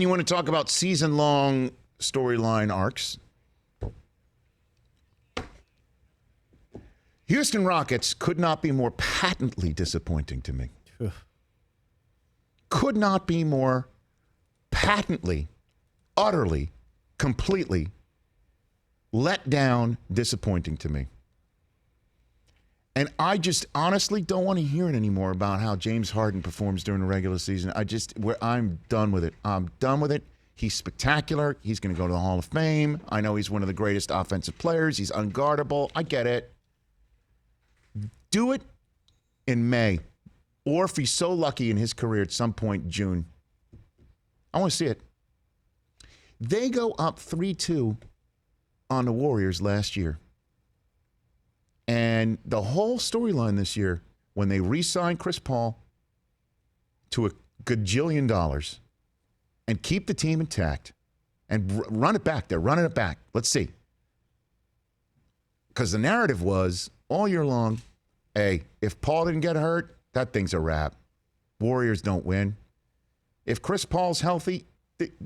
You want to talk about season-long storyline arcs? Houston Rockets could not be more patently disappointing to me. Could not be more patently, utterly, completely let down, disappointing to me. And I just honestly don't want to hear it anymore about how James Harden performs during the regular season. I'm done with it. I'm done with it. He's spectacular. He's going to go to the Hall of Fame. I know he's one of the greatest offensive players. He's unguardable. I get it. Do it in May. Or if he's so lucky in his career at some point in June. I want to see it. They go up 3-2 on the Warriors last year. And the whole storyline this year, when they re-signed Chris Paul to a gajillion dollars and keep the team intact and run it back, they're running it back. Let's see. Because the narrative was all year long, hey, if Paul didn't get hurt, that thing's a wrap. Warriors don't win. If Chris Paul's healthy,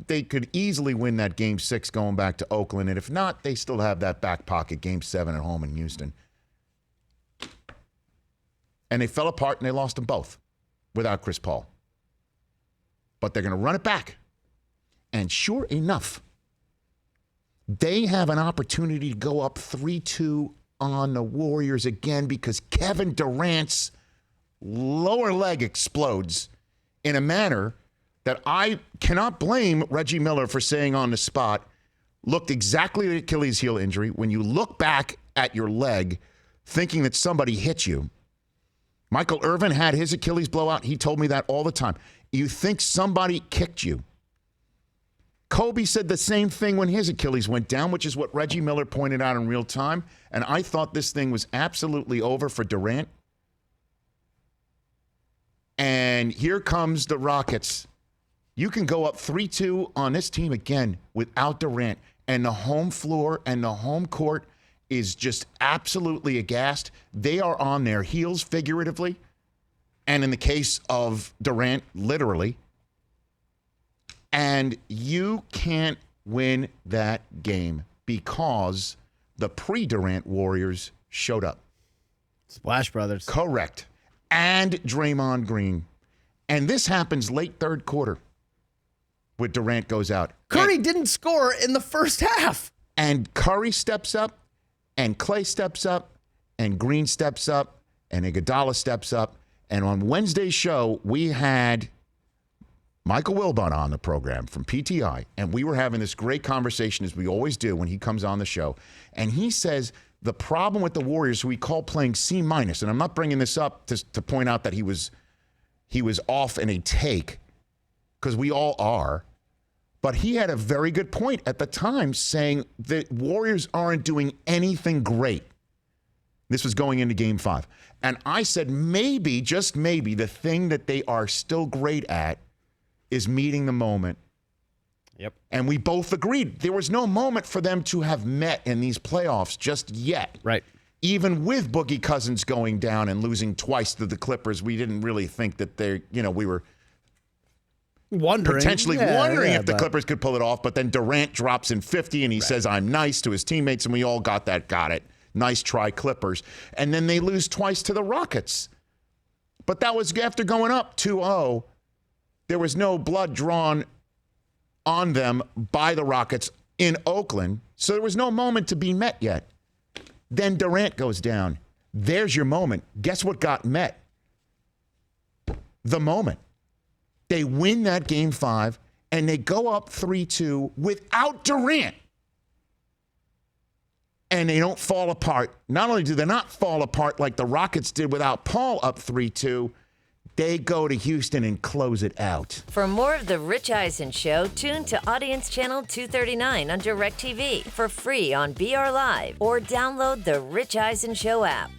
they could easily win that Game 6 going back to Oakland. And if not, they still have that back pocket Game 7 at home in Houston. And they fell apart and they lost them both without Chris Paul. But they're going to run it back. And sure enough, they have an opportunity to go up 3-2 on the Warriors again because Kevin Durant's lower leg explodes in a manner that I cannot blame Reggie Miller for saying on the spot, looked exactly like Achilles heel injury. When you look back at your leg thinking that somebody hit you, Michael Irvin had his Achilles blowout. He told me that all the time. You think somebody kicked you. Kobe said the same thing when his Achilles went down, which is what Reggie Miller pointed out in real time. And I thought this thing was absolutely over for Durant. And here comes the Rockets. You can go up 3-2 on this team again without Durant. And the home floor and the home court is just absolutely aghast. They are on their heels figuratively, and in the case of Durant, literally. And you can't win that game because the pre-Durant Warriors showed up. Splash Brothers. Correct. And Draymond Green. And this happens late third quarter when Durant goes out. Curry didn't score in the first half. And Curry steps up. And Clay steps up, and Green steps up, and Iguodala steps up. And on Wednesday's show, we had Michael Wilbon on the program from PTI, and we were having this great conversation, as we always do when he comes on the show. And he says the problem with the Warriors, who we call playing C-, and I'm not bringing this up to point out that he was off in a take, because we all are. But he had a very good point at the time saying the Warriors aren't doing anything great. This was going into Game 5. And I said maybe, just maybe, the thing that they are still great at is meeting the moment. Yep. And we both agreed. There was no moment for them to have met in these playoffs just yet. Right. Even with Boogie Cousins going down and losing twice to the Clippers, we didn't really think that we were potentially wondering if the Clippers could pull it off, but then Durant drops in 50 and he says, I'm nice to his teammates, and we all got it. Nice try, Clippers. And then they lose twice to the Rockets. But that was after going up 2-0. There was no blood drawn on them by the Rockets in Oakland, so there was no moment to be met yet. Then Durant goes down. There's your moment. Guess what got met? The moment. They win that Game 5, and they go up 3-2 without Durant. And they don't fall apart. Not only do they not fall apart like the Rockets did without Paul up 3-2, they go to Houston and close it out. For more of The Rich Eisen Show, tune to Audience Channel 239 on DirecTV for free on BR Live or download The Rich Eisen Show app.